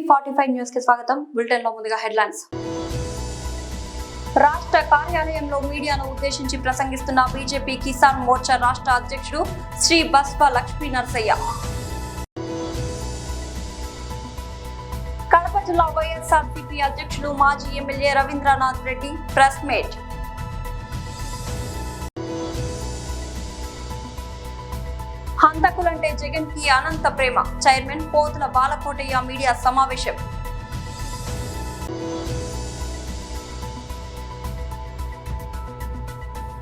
టీవీ45 news కి స్వాగతం. Bulletin లో ముందుగా హెడ్లైన్స్. రాష్ట్ర కార్యాలయంలో మీడియాను ఉద్దేశించి ప్రసంగిస్తున్న బీజేపీ కిసాన్ మోర్చా రాష్ట్ర అధ్యక్షుడు శ్రీ బస్వ లక్ష్మీ నరసయ్య. కడప జిల్లా వైఎస్ఆర్సీపీ అధ్యక్షులు మాజీ MLA Ravindranath Reddy press meet. హంతకులంటే జగన్ కి అనంత ప్రేమ, చైర్మన్ పోతుల బాలకోటయ్య మీడియా సమావేశం.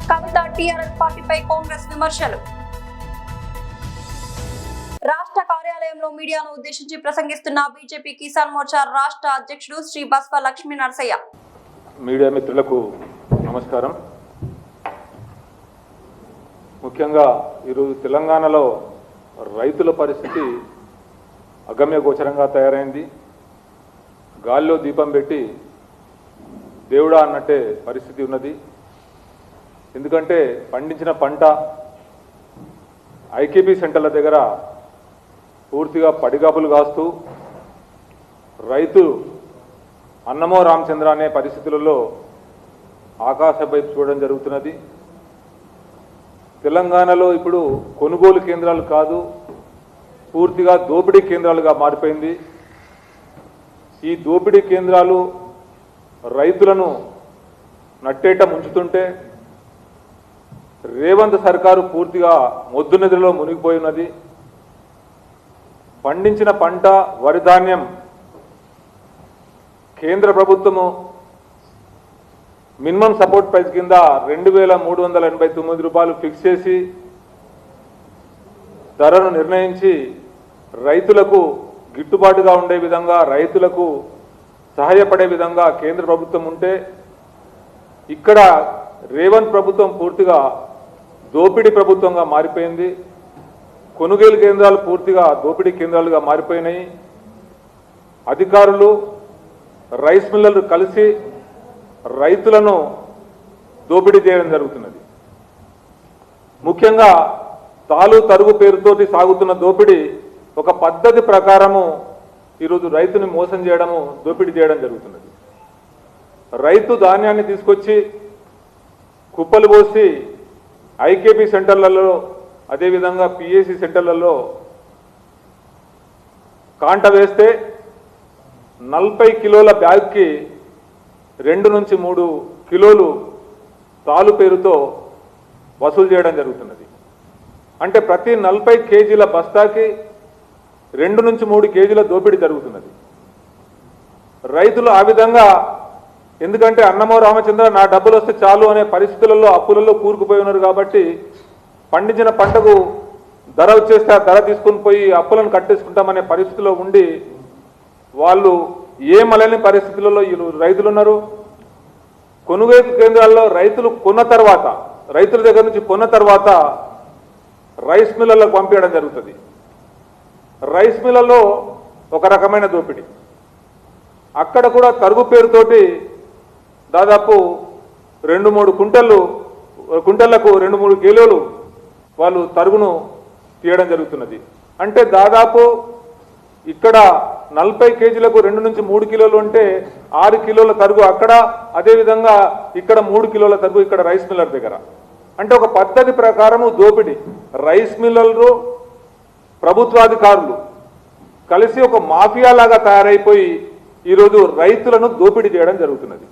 కవిత టీఆర్ఎస్ పార్టీపై కాంగ్రెస్ విమర్శలు. రాష్ట్ర కార్యాలయంలో మీడియాను ఉద్దేశించి ప్రసంగిస్తున్న బీజేపీ కిసాన్ మోర్చా రాష్ట్ర అధ్యక్షుడు శ్రీ బస్వ లక్ష్మీ నరసయ్య. మీడియా మిత్రులకు నమస్కారం. ముఖ్యంగా ఈరోజు తెలంగాణలో రైతుల పరిస్థితి అగమ్య గోచరంగా తయారైంది. గాల్లో దీపం పెట్టి దేవుడా అన్నట్టే పరిస్థితి ఉన్నది. ఎందుకంటే పండించిన పంట ఐకేపీ సెంటర్ల దగ్గర పూర్తిగా పడిగాపులు కాస్తూ రైతు అన్నమో రామచంద్ర అనే పరిస్థితులలో ఆకాశం వైపు చూడడం జరుగుతున్నది. తెలంగాణలో ఇప్పుడు కొనుగోలు కేంద్రాలు కాదు, పూర్తిగా దోపిడీ కేంద్రాలుగా మారిపోయింది. ఈ దోపిడీ కేంద్రాలు రైతులను నట్టేట ముంచుతుంటే రేవంత్ సర్కారు పూర్తిగా మొద్దు నిద్రలో మునిగిపోయి ఉన్నది. పండించిన పంట వరి ధాన్యం కేంద్ర ప్రభుత్వము మినిమం సపోర్ట్ ప్రైస్ కింద 2389 రూపాయలు ఫిక్స్ చేసి ధరను నిర్ణయించి రైతులకు గిట్టుబాటుగా ఉండే విధంగా, రైతులకు సహాయపడే విధంగా కేంద్ర ప్రభుత్వం ఉంటే, ఇక్కడ రేవంత్ ప్రభుత్వం పూర్తిగా దోపిడీ ప్రభుత్వంగా మారిపోయింది. కొనుగోలు కేంద్రాలు పూర్తిగా దోపిడీ కేంద్రాలుగా మారిపోయినాయి. అధికారులు రైస్ మిల్లర్లు కలిసి రైతులను దోపిడీ చేయడం జరుగుతున్నది. ముఖ్యంగా తాలు తరుగు పేరుతోటి సాగుతున్న దోపిడీ ఒక పద్ధతి ప్రకారము ఈరోజు రైతుని మోసం చేయడము, దోపిడీ చేయడం జరుగుతున్నది. రైతు ధాన్యాన్ని తీసుకొచ్చి కుప్పలు పోసి ఐకేపీ సెంటర్లలో, అదేవిధంగా పిఏసి సెంటర్లలో కాంట వేస్తే 40 కిలోల బ్యాగ్కి 2 నుంచి 3 కిలోలు తాలు పేరుతో వసూలు చేయడం జరుగుతున్నది. అంటే ప్రతి 40 కేజీల బస్తాకి 2 నుంచి 3 కేజీల దోపిడీ జరుగుతున్నది. రైతులు ఆ విధంగా, ఎందుకంటే అన్నమో రామచంద్ర నా డబ్బులు వస్తే చాలు అనే పరిస్థితులలో అప్పులలో కూరుకుపోయి ఉన్నారు కాబట్టి పండించిన పంటకు ధర వచ్చేస్తే ఆ ధర తీసుకుని పోయి అప్పులను కట్టేసుకుంటామనే పరిస్థితిలో ఉండి వాళ్ళు ఏమలేని పరిస్థితులలో ఈ రైతులు ఉన్నారు. కొనుగోలు కేంద్రాల్లో రైతులు కొన్న తర్వాత, రైతుల దగ్గర నుంచి కొన్న తర్వాత రైస్ మిల్లర్లకు పంపించడం జరుగుతుంది. రైస్ మిల్లర్లో ఒక రకమైన దోపిడీ. అక్కడ కూడా తరుగు పేరుతోటి దాదాపు 2-3 కుంటలకు 2-3 కిలోలు వాళ్ళు తరుగును తీయడం జరుగుతున్నది. అంటే దాదాపు ఇక్కడ 40 కేజీలకు 2 నుంచి 3 కిలోలు అంటే 6 కిలోల తరుగు అక్కడ, అదేవిధంగా ఇక్కడ 3 కిలోల తరుగు ఇక్కడ రైస్ మిల్లర్ దగ్గర. అంటే ఒక పద్ధతి ప్రకారము దోపిడీ. రైస్ మిల్లర్లు, ప్రభుత్వాధికారులు కలిసి ఒక మాఫియా లాగా తయారైపోయి ఈరోజు రైతులను దోపిడీ చేయడం జరుగుతున్నది.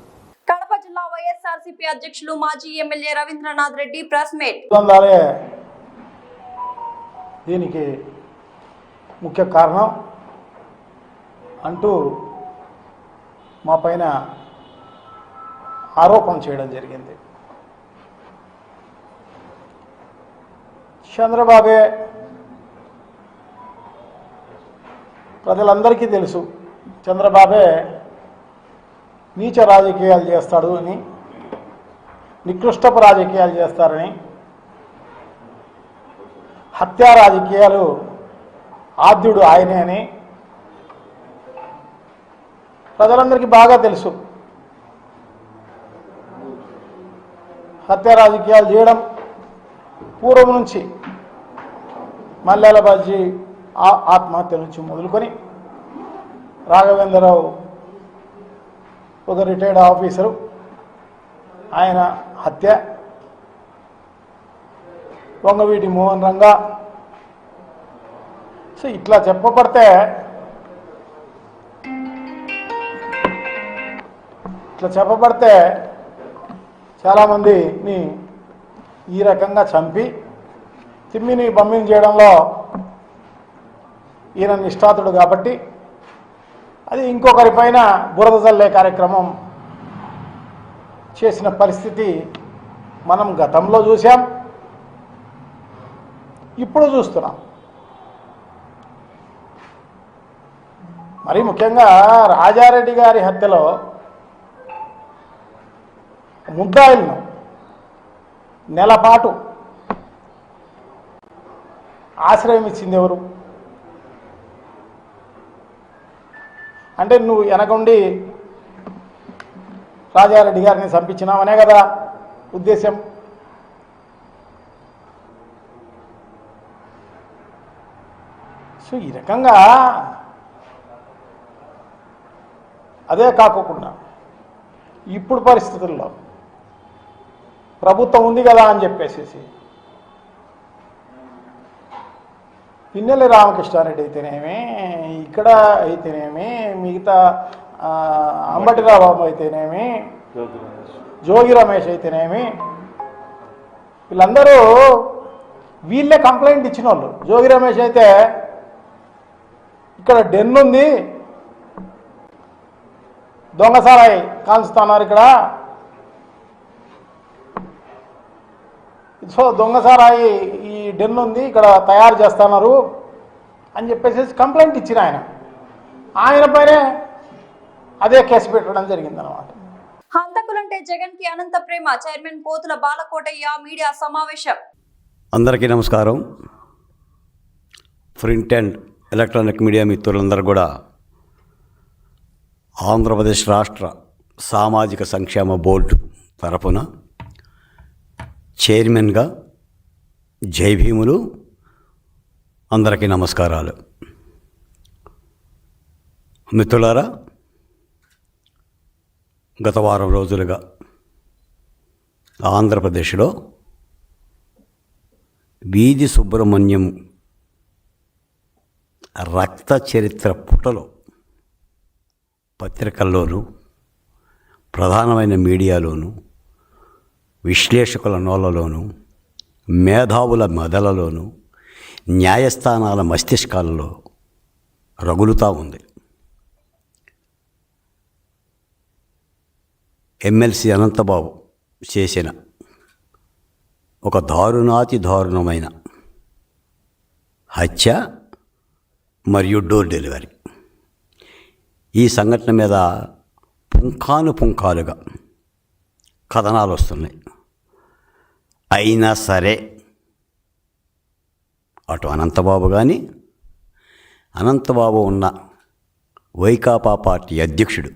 కడప జిల్లా వైఎస్ఆర్సీపీ అధ్యక్షులు మాజీ MLA Ravindranath Reddy press meet. దీనికి ముఖ్య కారణం అంటూ మా పైన ఆరోపణ చేయడం జరిగింది. చంద్రబాబే ప్రజలందరికీ తెలుసు, చంద్రబాబే నీచ రాజకీయాలు చేస్తాడు అని, నికృష్టపు రాజకీయాలు చేస్తారని, హత్యా రాజకీయాలు ఆద్యుడు ఆయనే అని ప్రజలందరికీ బాగా తెలుసు. హత్యా రాజకీయాలు చేయడం పూర్వం నుంచి మల్యాల బాజీ ఆత్మహత్య నుంచి మొదలుకొని రాఘవేంద్రరావు ఒక రిటైర్డ్ ఆఫీసరు, ఆయన హత్య. వంగవీటి మోహన్ రంగా. సో ఇట్లా చెప్పబడితే చాలామందిని ఈ రకంగా చంపి తిమ్మిని బమ్మిని చేయడంలో ఈయన నిష్ఠాతుడు కాబట్టి అది ఇంకొకరిపైన బురద జల్లే కార్యక్రమం చేసిన పరిస్థితి మనం గతంలో చూసాం, ఇప్పుడు చూస్తున్నాం. మరి ముఖ్యంగా రాజారెడ్డి గారి హత్యలో ముద్దాయిలను నెలపాటు ఆశ్రయం ఇచ్చింది ఎవరు? అంటే నువ్వు వెనకుండి రాజారెడ్డి గారిని చంపించినావనే కదా ఉద్దేశం. సో ఈ రకంగా అదే కాకుండా ఇప్పుడు పరిస్థితుల్లో ప్రభుత్వం ఉంది కదా అని చెప్పేసి పిన్నెల్లి రామకృష్ణారెడ్డి అయితేనేమి, ఇక్కడ అయితేనేమి, మిగతా అంబటి రాంబాబు అయితేనేమి, జోగి రమేష్ అయితేనేమి, వీళ్ళందరూ వీళ్ళే కంప్లైంట్ ఇచ్చిన వాళ్ళు. జోగి రమేష్ అయితే ఇక్కడ డెన్ ఉంది, దొంగసారాయి కాల్చుతున్నారు ఇక్కడ, సో దొంగసారాయి ఈ డెన్ ఉంది ఇక్కడ తయారు చేస్తున్నారు అని చెప్పేసి కంప్లైంట్ ఇచ్చిన ఆయన పైనే అదే కేసు పెట్టడం జరిగిందనమాట. హంతకులంటే జగన్ కి అనంత ప్రేమ. చైర్మన్ పోతుల బాలకోటయ్య మీడియా సమావేశం. అందరికీ నమస్కారం. ప్రింట్ అండ్ ఎలక్ట్రానిక్ మీడియా మిత్రులందరూ కూడా ఆంధ్రప్రదేశ్ రాష్ట్ర సామాజిక సంక్షేమ బోర్డు తరఫున చైర్మన్గా జై భీములు. అందరికీ నమస్కారాలు. మిత్రులారా, గత వారం రోజులుగా ఆంధ్రప్రదేశ్లో వీధి సుబ్రహ్మణ్యం రక్త చరిత్ర పుటలో పత్రికల్లోనూ ప్రధానమైన మీడియాలోనూ విశ్లేషకుల నోళ్ళలోనూ మేధావుల మెదలలోనూ న్యాయస్థానాల మస్తిష్కాలలో రగులుతూ ఉంది. ఎమ్మెల్సీ అనంతబాబు చేసిన ఒక దారుణాతి దారుణమైన హత్య మరియు డోర్ డెలివరీ, ఈ సంఘటన మీద పుంఖానుపుంఖాలుగా కథనాలు వస్తున్నాయి. అయినా సరే అటు అనంతబాబు కానీ, అనంతబాబు ఉన్న వైకాపా పార్టీ అధ్యక్షుడు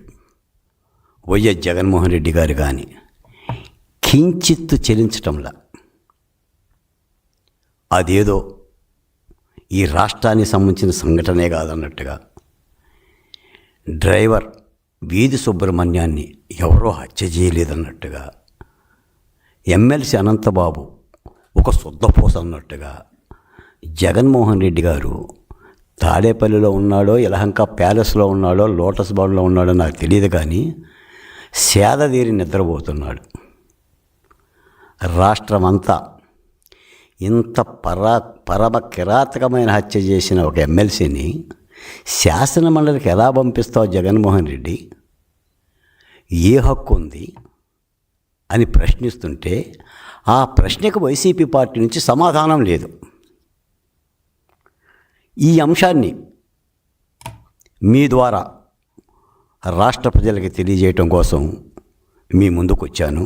వైఎస్ జగన్మోహన్ రెడ్డి గారు కానీ కించిత్తు చెలించటంలా అదేదో ఈ రాష్ట్రానికి సంబంధించిన సంఘటనే కాదన్నట్టుగా డ్రైవర్ వీధి సుబ్రహ్మణ్యాన్ని ఎవరో హత్య చేయలేదన్నట్టుగా, ఎమ్మెల్సీ అనంతబాబు ఒక శుద్ధపోస అన్నట్టుగా జగన్మోహన్ రెడ్డి గారు తాడేపల్లిలో ఉన్నాడో, యలహంక ప్యాలెస్లో ఉన్నాడో, లోటస్ బాండ్లో ఉన్నాడో నాకు తెలియదు కానీ సేదతీరి నిద్రపోతున్నాడు. రాష్ట్రమంతా ఇంత పరమ కిరాతకమైన హత్య చేసిన ఒక ఎమ్మెల్సీని శాసనమండలికి ఎలా పంపిస్తావు జగన్మోహన్ రెడ్డి? ఏ హక్కు ఉంది అని ప్రశ్నిస్తుంటే ఆ ప్రశ్నకు వైసీపీ పార్టీ నుంచి సమాధానం లేదు. ఈ అంశాన్ని మీ ద్వారా రాష్ట్ర ప్రజలకి తెలియజేయటం కోసం మీ ముందుకు వచ్చాను.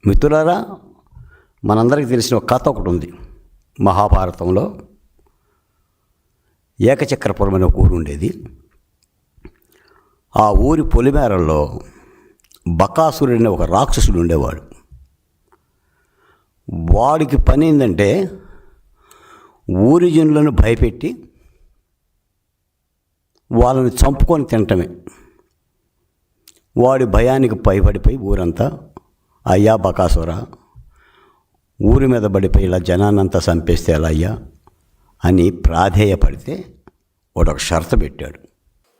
మిత్రులారా, మనందరికీ తెలిసిన ఒక కథ ఒకటి ఉంది. మహాభారతంలో ఏకచక్రపురం అనే ఒక ఊరు ఉండేది. ఆ ఊరి పొలిమేరల్లో బకాసురుడు అనే ఒక రాక్షసుడు ఉండేవాడు. వాడికి పని ఏంటంటే ఊరి జనులను భయపెట్టి వాళ్ళని చంపుకొని తినటమే. వాడి భయానికి పైపడిపోయి ఊరంతా అయ్యా బకాసురా, ఊరి మీద పడిపోయి ఇలా జనాన్నంతా చంపేస్తే ఎలా అయ్యా అని ప్రాధేయపడితే వాడు ఒక షరతు పెట్టాడు.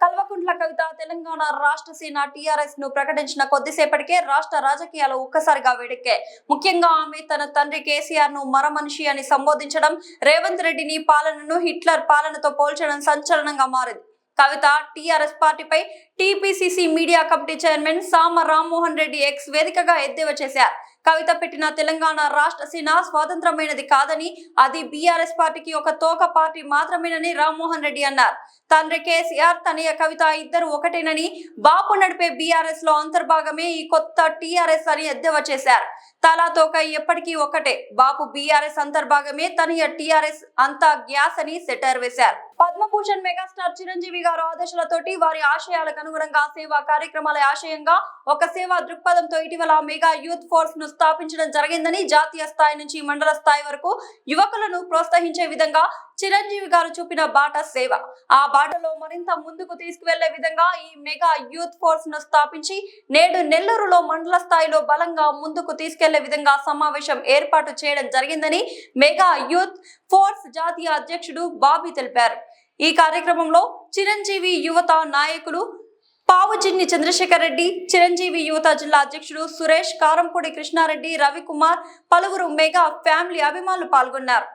కల్వకుంట్ల కవిత తెలంగాణ రాష్ట్ర సేన టీఆర్ఎస్ ను ప్రకటించిన కొద్దిసేపటికే రాష్ట్ర రాజకీయాలు ఒక్కసారిగా వేడెక్కాయి. ముఖ్యంగా ఆమె తన తండ్రి కేసీఆర్ ను మరమనిషి అని సంబోధించడం, రేవంత్ రెడ్డిని పాలనను హిట్లర్ పాలనతో పోల్చడం సంచలనంగా మారింది. కవిత టీఆర్ఎస్ పార్టీపై టీపీసీసీ మీడియా కమిటీ చైర్మన్ సామ రామ్మోహన్ రెడ్డి ఎక్స్ వేదికగా ఎద్దేవా చేశారు. కవిత పెట్టిన తెలంగాణ రాష్ట్ర సేన స్వతంత్రమైనది కాదని, అది బీఆర్ఎస్ పార్టీకి ఒక తోక పార్టీ మాత్రమేనని రామ్మోహన్ రెడ్డి అన్నారు. తండ్రి కేసీఆర్, తనయ కవిత ఇద్దరు ఒకటేనని, బాపు నడిపే బీఆర్ఎస్ లో అంతర్భాగమే ఈ కొత్త టీఆర్ఎస్ అని ఎద్దేవా చేశారు. తలా తోక ఎప్పటికీ ఒకటే, బాపు బీఆర్ఎస్ అంతర్భాగమే, తనయ టీఆర్ఎస్ అంతా గ్యాస్ అని సెటర్ వేశారు. పద్మభూషణ్ మెగాస్టార్ చిరంజీవి గారు ఆదేశాలతోటి వారి ఆశయాలకు అనుగుణంగా సేవా కార్యక్రమాల ఆశయంగా ఒక సేవా దృక్పథంతో ఇటీవల మెగా యూత్ ఫోర్స్ ను స్థాపించడం జరిగిందని, జాతీయ స్థాయి నుంచి మండల స్థాయి వరకు యువకులను ప్రోత్సహించే విధంగా చిరంజీవి గారు చూపిన బాట సేవ. ఆ బాటలో మరింత ముందుకు తీసుకువెళ్లే విధంగా ఈ మెగా యూత్ ఫోర్స్ ను స్థాపించి నేడు నెల్లూరులో మండల స్థాయిలో బలంగా ముందుకు తీసుకెళ్లే విధంగా సమావేశం ఏర్పాటు చేయడం జరిగిందని మెగా యూత్ ఫోర్స్ జాతీయ అధ్యక్షుడు బాబీ తెలిపారు. ఈ కార్యక్రమంలో చిరంజీవి యువత నాయకులు పావుజిన్ని చంద్రశేఖర్ రెడ్డి, చిరంజీవి యువత జిల్లా అధ్యక్షుడు సురేష్, కారంపూడి కృష్ణారెడ్డి, రవికుమార్, పలువురు మెగా ఫ్యామిలీ అభిమానులు పాల్గొన్నారు.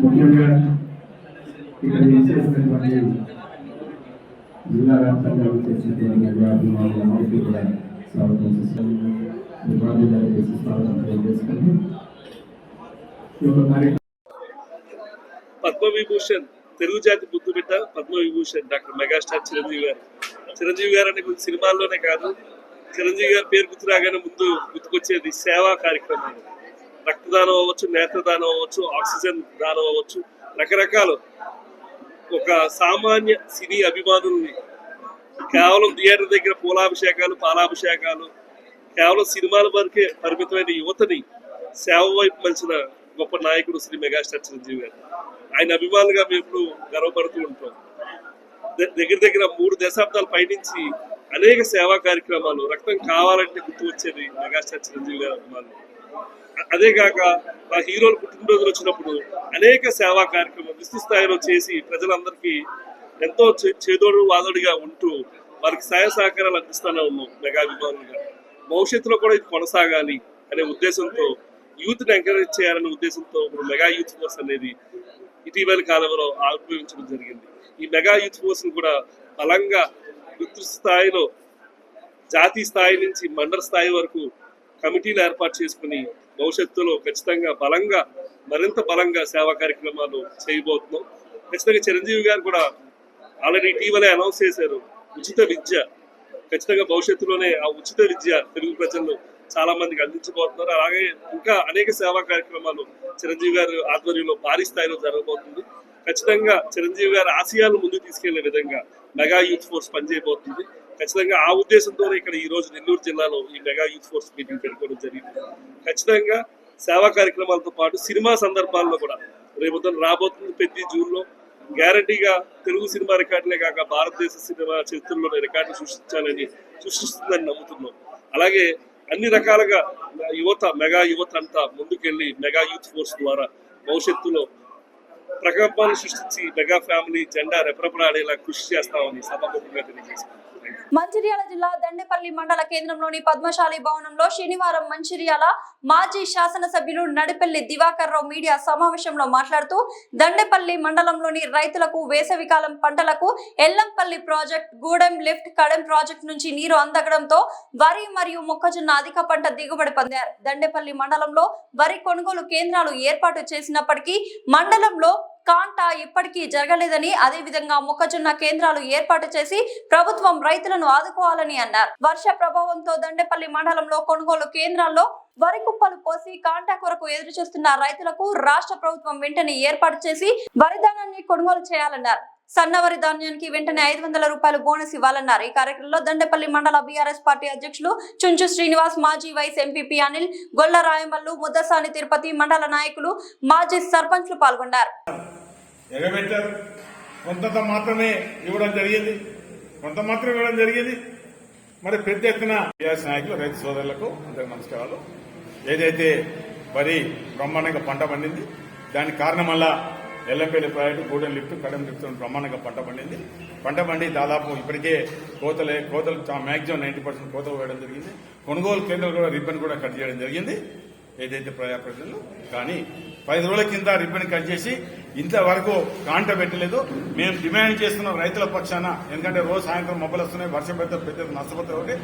ముఖ్యంగా ఇక్కడ చేసేసినటువంటి జిల్లా వ్యాప్తంగా చేసినటువంటి అభిమానులందరికీ కూడా స్వాగతం స్వాగతం తెలియజేసుకుంటూ పద్మవిభూషణ్ తెలుగు జాతి ముద్దుబిడ్డ పద్మవిభూషణ్ డాక్టర్ మెగాస్టార్ చిరంజీవి గారు. చిరంజీవి గారు అనే సినిమాల్లోనే కాదు, చిరంజీవి గారి పేరు గుర్తు రాగానే ముందు గుర్తుకొచ్చేది సేవా కార్యక్రమాలు. రక్తదానం అవ్వచ్చు, నేత్రదానం అవ్వచ్చు, ఆక్సిజన్ దానం అవ్వచ్చు, రకరకాలు. ఒక సామాన్య సినీ అభిమానుల్ని కేవలం థియేటర్ దగ్గర పూలాభిషేకాలు, పాలాభిషేకాలు, కేవలం సినిమాల వరకే పరిమితమైన యువతని సేవ వైపు మలిచిన గొప్ప నాయకుడు శ్రీ మెగాస్టార్ చిరంజీవి గారు. ఆయన అభిమానులుగా మేము ఇప్పుడు గర్వపడుతూ ఉంటాం. దగ్గర దగ్గర 3 దశాబ్దాల పైనుంచి అనేక సేవా కార్యక్రమాలు. రక్తం కావాలంటే గుర్తు వచ్చేది మెగాస్టార్ చిరంజీవి గారి అభిమానులు. అదే కాక ఆ హీరోలు పుట్టినరోజులు వచ్చినప్పుడు అనేక సేవా కార్యక్రమాలు విస్తృత స్థాయిలో చేసి ప్రజలందరికీ ఎంతో చేదోడు వాదోడిగా ఉంటూ వారికి సహాయ సహకారాలు అందిస్తూనే ఉన్నాం మెగా అభిమానులుగా. భవిష్యత్తులో కూడా ఇది కొనసాగాలి అనే ఉద్దేశంతో, యూత్ని ఎంకరేజ్ చేయాలనే ఉద్దేశంతో ఇప్పుడు మెగా యూత్ ఫోర్స్ అనేది ఇటీవల కాలంలో ఆవిర్భవించడం జరిగింది. ఈ మెగా యూత్ ఫోర్స్ని కూడా బలంగా విస్తృత స్థాయిలో జాతీయ స్థాయి నుంచి మండల స్థాయి వరకు కమిటీలు ఏర్పాటు చేసుకుని భవిష్యత్తులో ఖచ్చితంగా బలంగా, మరింత బలంగా సేవా కార్యక్రమాలు చేయబోతున్నాం. ఖచ్చితంగా చిరంజీవి గారు కూడా ఆల్రెడీ ఇటీవలే అనౌన్స్ చేశారు ఉచిత విద్య. ఖచ్చితంగా భవిష్యత్తులోనే ఆ ఉచిత విద్య తెలుగు ప్రజలు చాలా మందికి అందించబోతున్నారు. అలాగే ఇంకా అనేక సేవా కార్యక్రమాలు చిరంజీవి గారి ఆధ్వర్యంలో భారీ స్థాయిలో జరగబోతుంది. ఖచ్చితంగా చిరంజీవి గారి ఆశయాలను ముందుకు తీసుకెళ్లే విధంగా మెగా యూత్ ఫోర్స్ పనిచేయబోతుంది. ఖచ్చితంగా ఆ ఉద్దేశంతోనే ఇక్కడ ఈ రోజు నెల్లూరు జిల్లాలో ఈ మెగా యూత్ ఫోర్స్ మీటింగ్ పెట్టుకోవడం జరిగింది. ఖచ్చితంగా సేవా కార్యక్రమాలతో పాటు సినిమా సందర్భాల్లో కూడా రేపు రాబోతుంది. ప్రతి జూన్లో గ్యారంటీగా తెలుగు సినిమా రికార్డులే కాక భారతదేశ సినిమా చరిత్రలోనే రికార్డులు సృష్టిస్తుందని నమ్ముతున్నాం. అలాగే అన్ని రకాలుగా యువత, మెగా యువత అంతా ముందుకెళ్ళి మెగా యూత్ ఫోర్స్ ద్వారా భవిష్యత్తులో ప్రకంపనలు సృష్టించి మెగా ఫ్యామిలీ జెండా రెపరెపలాడేలా కృషి చేస్తామని సభాముఖంగా తెలియజేశారు. మంచిర్యాల జిల్లా దండేపల్లి మండల కేంద్రంలోని పద్మశాలి భవనంలో శనివారం మంచిర్యాల మాజీ శాసనసభ్యులు నడిపెల్లి దివాకర్ రావు మీడియా సమావేశంలో మాట్లాడుతూ దండేపల్లి మండలంలోని రైతులకు వేసవికాలం పంటలకు Yellampalli project, Gudem lift, Kadem project నుంచి నీరు అందడంతో వరి మరియు మొక్కజొన్న అధిక పంట దిగుబడి పొందారు. దండేపల్లి మండలంలో వరి కొనుగోలు కేంద్రాలు ఏర్పాటు చేసినప్పటికీ మండలంలో కాంటా ఇప్పటికీ జరగలేదని, అదేవిధంగా మొక్కజొన్న కేంద్రాలు ఏర్పాటు చేసి ప్రభుత్వం రైతులను ఆదుకోవాలని అన్నారు. వర్ష ప్రభావంతో దండేపల్లి మండలంలో కొనుగోలు కేంద్రాల్లో వరి కుప్పలు పోసి కాంటా కొరకు ఎదురు చూస్తున్న రైతులకు రాష్ట్ర ప్రభుత్వం వెంటనే ఏర్పాటు చేసి వరి ధాన్యాన్ని కొనుగోలు చేయాలన్నారు. సన్నవరి ధాన్యానికి వెంటనే 500 రూపాయలు బోనస్ ఇవ్వాలన్నారు. ఈ కార్యక్రమంలో దండేపల్లి మండల బీఆర్ఎస్ పార్టీ అధ్యక్షులు చుంచు శ్రీనివాస్, మాజీ వైస్ ఎంపీపీ అనిల్, గొల్ల రాయమల్లు, ముద్దసాని తిరుపతి, మండల నాయకులు, మాజీ సర్పంచ్లు పాల్గొన్నారు. ఎగబెట్టారు. కొంత మాత్రమే ఇవ్వడం జరిగింది. మరి పెద్ద ఎత్తున టీఆర్ఎస్ నాయకులు, రైతు సోదరులకు అందరికి నమస్కారాలు. ఏదైతే వరి బ్రహ్మాండంగా పంట పండింది, దానికి కారణం వల్ల Yellampalli project, Gudem lift, Kadem lift బ్రహ్మాండంగా పంట పండి దాదాపు ఇప్పటికే కోతలు మ్యాక్సిమం 90% కోతలు వేయడం జరిగింది. కొనుగోలు కేంద్రాలు కూడా రిబ్బన్ కూడా కట్ చేయడం జరిగింది. ఏదైతే ప్రజలు కానీ 10 రోజుల కింద రిబ్బన్ కట్ చేసి ఇంతవరకు కాంట పెట్టలేదు. మేము డిమాండ్ చేస్తున్నాం రైతుల పక్షాన, ఎందుకంటే రోజు సాయంత్రం మొబ్బలు వస్తున్నాయి, వర్షం పెద్ద నష్టపోతే ఒకటి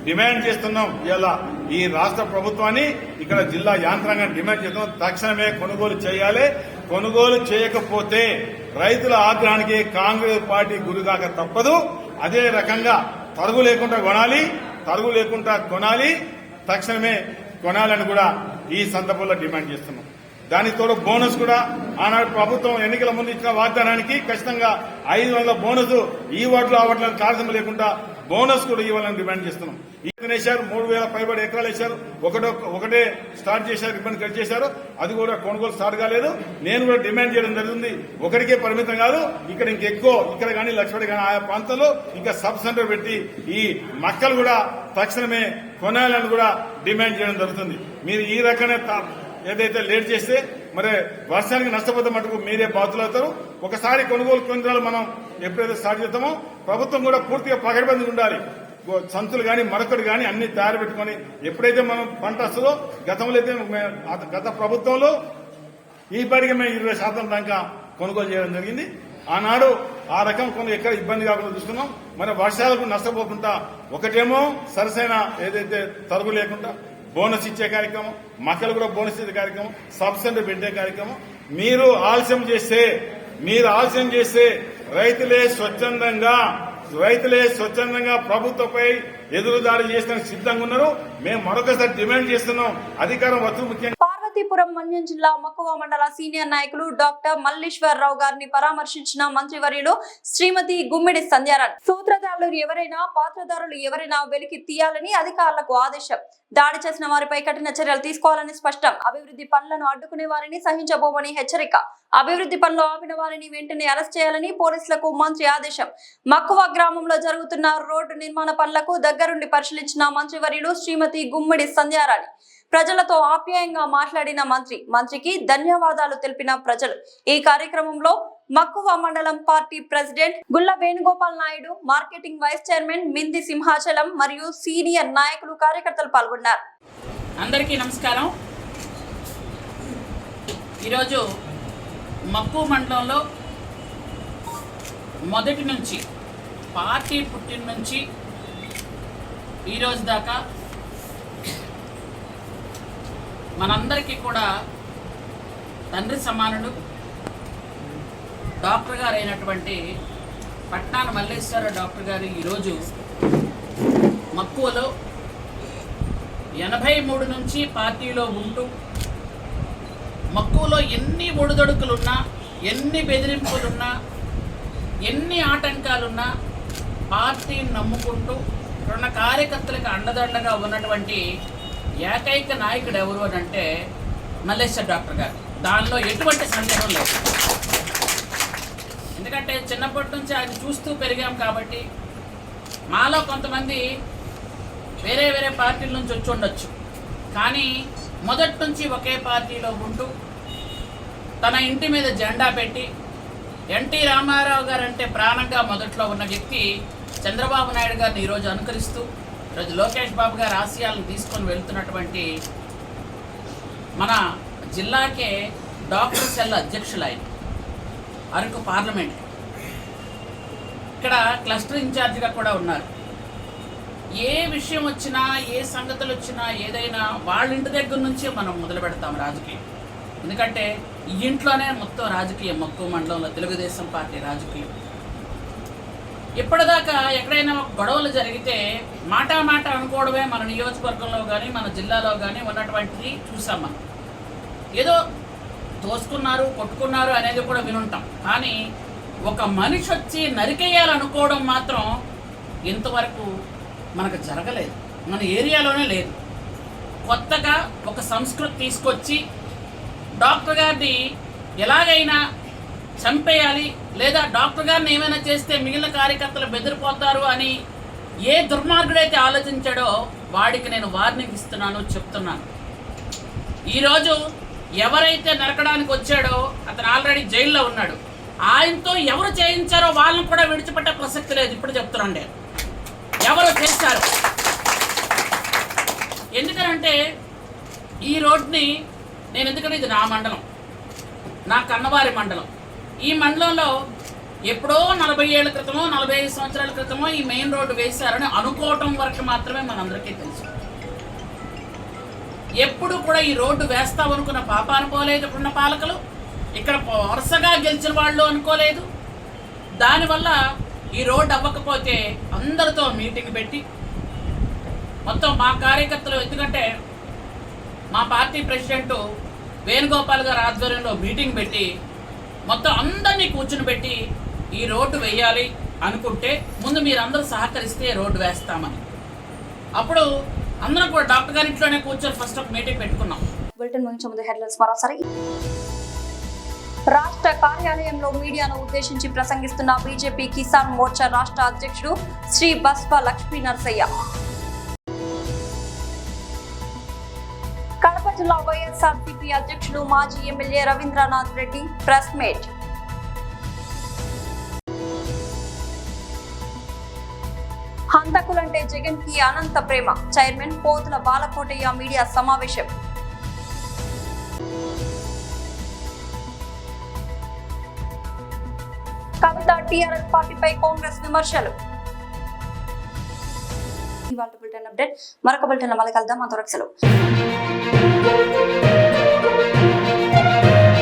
డిమాండ్ చేస్తున్నాం. ఇలా ఈ రాష్ట్ర ప్రభుత్వాన్ని, ఇక్కడ జిల్లా యాంత్రాంగాన్ని డిమాండ్ చేస్తున్నాం, తక్షణమే కొనుగోలు చేయాలి. కొనుగోలు చేయకపోతే రైతుల ఆగ్రహానికి కాంగ్రెస్ పార్టీ గురిగాక తప్పదు. అదే రకంగా తరుగు లేకుండా కొనాలి, తక్షణమే కొనాలని కూడా ఈ సందర్భంలో డిమాండ్ చేస్తున్నాం. దానికి తోడు బోనస్ కూడా ఆనాడు ప్రభుత్వం ఎన్నికల ముందు ఇచ్చిన వాగ్దానానికి ఖచ్చితంగా 500 బోనస్ ఈ వార్డులో ఆ వార్డులో తారతమ్యం లేకుండా బోనస్ కూడా ఇవ్వాలని డిమాండ్ చేస్తున్నాం. వేశారు 3000 పైబడి ఎకరాలు వేశారు. ఒకటే స్టార్ట్ చేశారు, రిబ్బన్ కట్ చేశారు. అది కూడా కొనుగోలు స్టార్ట్ కాలేదు. నేను కూడా డిమాండ్ చేయడం జరుగుతుంది. ఒకటికే పరిమితం కాదు, ఇక్కడ ఇంకెక్కువ, ఇక్కడ కానీ లక్ష్మణి కానీ ఆయా ప్రాంతాల్లో ఇంకా సబ్ సెంటర్ పెట్టి ఈ మక్కలు కూడా తక్షణమే కొనాలని కూడా డిమాండ్ చేయడం జరుగుతుంది. మీరు ఈ రకంగా ఏదైతే లేట్ చేస్తే మరి వర్షానికి నష్టపోతే మటుకు మీరే బాధ్యులవుతారు. ఒకసారి కొనుగోలు కేంద్రాలు మనం ఎప్పుడైతే స్టార్ట్ చేస్తామో ప్రభుత్వం కూడా పూర్తిగా పకడ్బందీ ఉండాలి. సంచులు కానీ మరొకటి కానీ అన్ని తయారు పెట్టుకుని ఎప్పుడైతే మనం పంట వస్తుందో, గతంలో అయితే గత ప్రభుత్వంలో ఈ పాటికి మేము 20% దాకా కొనుగోలు చేయడం జరిగింది. ఆనాడు ఆ రకం కొన్ని ఎక్కడ ఇబ్బంది కాకుండా చూస్తున్నాం. మన వర్షాలకు నష్టపోకుండా ఒకటేమో సరసైన ఏదైతే తరుగు లేకుండా బోనస్ ఇచ్చే కార్యక్రమం, మక్కలు కూడా బోనస్ ఇచ్చే కార్యక్రమం, సబ్ సెంటర్ పెట్టే కార్యక్రమం. మీరు ఆలస్యం చేస్తే రైతులే స్వచ్ఛందంగా ప్రభుత్వంపై ఎదురుదాడి చేసడానికి సిద్ధంగా ఉన్నారు. మేము మరొకసారి డిమాండ్ చేస్తున్నాం, అధికారం వస్తువు ముఖ్యంగా. పార్వతీపురం మన్యం జిల్లా మక్కువ మండల సీనియర్ నాయకులు డాక్టర్ మల్లీశ్వరరావు గారిని పరామర్శించిన మంత్రివర్యులు శ్రీమతి గుమ్మిడి సంధ్యారాణి. సూత్రధారులు ఎవరైనా, పాత్రధారులు ఎవరైనా వెలికి తీయాలని అధికారులకు ఆదేశం. దాడి చేసిన వారిపై కఠిన చర్యలు తీసుకోవాలని స్పష్టం. అభివృద్ధి పనులను అడ్డుకునే వారిని సహించబోమని హెచ్చరిక. అభివృద్ధి పనులు ఆపిన వారిని వెంటనే అరెస్ట్ చేయాలని పోలీసులకు మంత్రి ఆదేశం. మక్కువ గ్రామంలో జరుగుతున్న రోడ్డు నిర్మాణ పనులకు దగ్గరుండి పరిశీలించిన మంత్రివర్యులు శ్రీమతి గుమ్మిడి సంధ్యారాణి. ప్రజలతో ఆప్యాయంగా మాట్లాడిన మంత్రికి ధన్యవాదాలు తెలిపిన ప్రజలు. ఈ కార్యక్రమంలో మక్కువ మండలం party president Gulla Venugopal Naidu, marketing vice chairman Mindi Simhachalam మరియు సీనియర్ నాయకులు, కార్యకర్తలు పాల్గొన్నారు. అందరికీ నమస్కారం. ఈరోజు మక్కువ మండలంలో మొదటి నుంచి పార్టీ పుట్టిన నుంచి ఈరోజు దాకా మనందరికీ కూడా తండ్రి సమానుడు డాక్టర్ గారు అయినటువంటి పట్నాన మల్లేశ్వర డాక్టర్ గారు ఈరోజు మక్కువలో 83 నుంచి పార్టీలో ఉంటూ మక్కువలో ఎన్ని ఒడిదొడుకులున్నా, ఎన్ని బెదిరింపులున్నా, ఎన్ని ఆటంకాలున్నా పార్టీని నమ్ముకుంటూ ఉన్న కార్యకర్తలకు అండదండగా ఉన్నటువంటి ఏకైక నాయకుడు ఎవరు అని అంటే మల్లేశ్వర డాక్టర్ గారు. దానిలో ఎటువంటి సందేహం లేదు. ఎందుకంటే చిన్నప్పటి నుంచి ఆయన చూస్తూ పెరిగాం కాబట్టి మాలో కొంతమంది వేరే పార్టీల నుంచి వచ్చి ఉండొచ్చు, కానీ మొదటి నుంచి ఒకే పార్టీలో ఉంటూ తన ఇంటి మీద జెండా పెట్టి ఎన్టీ రామారావు గారు అంటే ప్రాణంగా మొదట్లో ఉన్న వ్యక్తి చంద్రబాబు నాయుడు గారిని ఈరోజు అనుకరిస్తూ ఈరోజు లోకేష్ బాబు గారి ఆశయాలను తీసుకొని వెళ్తున్నటువంటి మన జిల్లాకే డాక్టర్ సెల్ అధ్యక్షులు ఆయన అరకు పార్లమెంట్, ఇక్కడ క్లస్టర్ ఇన్ఛార్జిగా కూడా ఉన్నారు. ఏ విషయం వచ్చినా, ఏ సంగతులు వచ్చినా, ఏదైనా వాళ్ళ ఇంటి దగ్గర నుంచే మనం మొదలు పెడతాం రాజకీయం. ఎందుకంటే ఈ ఇంట్లోనే మొత్తం రాజకీయం, మక్కువ మండలంలో తెలుగుదేశం పార్టీ రాజకీయం. ఇప్పటిదాకా ఎక్కడైనా గొడవలు జరిగితే మాట అనుకోవడమే మన నియోజకవర్గంలో కానీ మన జిల్లాలో కానీ ఉన్నటువంటిది చూసాం. మనం ఏదో తోసుకున్నారు, కొట్టుకున్నారు అనేది కూడా వినుంటాం. కానీ ఒక మనిషి వచ్చి నరికేయాలనుకోవడం మాత్రం ఇంతవరకు మనకు జరగలేదు, మన ఏరియాలోనే లేదు. కొత్తగా ఒక సంస్కృతి తీసుకొచ్చి డాక్టర్ గారిని ఎలాగైనా చంపేయాలి, లేదా డాక్టర్ గారిని ఏమైనా చేస్తే మిగిలిన కార్యకర్తలు బెదిరిపోతారు అని ఏ దుర్మార్గుడైతే ఆలోచించాడో వాడికి నేను వార్నింగ్ ఇస్తున్నాను, చెప్తున్నాను. ఈరోజు ఎవరైతే నరకడానికి వచ్చాడో అతను ఆల్రెడీ జైల్లో ఉన్నాడు. ఆయనతో ఎవరు చేయించారో వాళ్ళని కూడా విడిచిపెట్టే ప్రసక్తి లేదు. ఇప్పుడు చెప్తున్నాండి, ఎవరు చేశారు. ఎందుకనంటే ఈ రోడ్ని ఎందుకంటే ఇది నా మండలం, నా కన్నవారి మండలం. ఈ మండలంలో ఎప్పుడో 40 ఏళ్ల క్రితమో 45 సంవత్సరాల క్రితమో ఈ మెయిన్ రోడ్డు వేశారని అనుకోవటం వరకు మాత్రమే మనందరికీ తెలుసు. ఎప్పుడు కూడా ఈ రోడ్డు వేస్తామనుకున్న పాపాన పోలేదు ఇప్పుడున్న పాలకులు, ఇక్కడ వరుసగా గెలిచిన వాళ్ళు అనుకోలేదు. దానివల్ల ఈ రోడ్డు అవ్వకపోతే అందరితో మీటింగ్ పెట్టి మొత్తం మా కార్యకర్తలు, ఎందుకంటే మా పార్టీ ప్రెసిడెంట్ వేణుగోపాల్ గారి ఆధ్వర్యంలో మీటింగ్ పెట్టి మొత్తం అందరినీ కూర్చుని పెట్టి ఈ రోడ్డు వేయాలి అనుకుంటే ముందు మీరందరూ సహకరిస్తే రోడ్డు వేస్తామని. అప్పుడు అందరం కూడా డాక్టర్ గారి ఇంట్లోనే కూర్చొని ఫస్ట్ ఒక మీటింగ్ పెట్టుకున్నాం. బులెటిన్ ముగించే ముందు హెడ్లైన్స్ మరోసారి. రాష్ట్ర కార్యాలయంలో మీడియాను ఉద్దేశించి ప్రసంగిస్తున్న బీజేపీ కిసాన్ మోర్చా రాష్ట్ర అధ్యక్షుడు శ్రీ బస్వ లక్ష్మీ నరసయ్య. కడప జిల్లా వైఎస్ఆర్సీపీ అధ్యక్షుడు మాజీ MLA Ravindranath Reddy press meet. హంతకులంటే జగన్ కి అనంత ప్రేమ, చైర్మన్ పోతుల బాలకోటయ్య మీడియా సమావేశం. కవిత టీఆర్ఎస్ పార్టీపై కాంగ్రెస్ విమర్శలు. ఇవాళ బులెటిన్ అప్డేట్. మరొక బులెటిన్ మళ్ళీ కలుద్దాం. అంతవరకు సెలవు.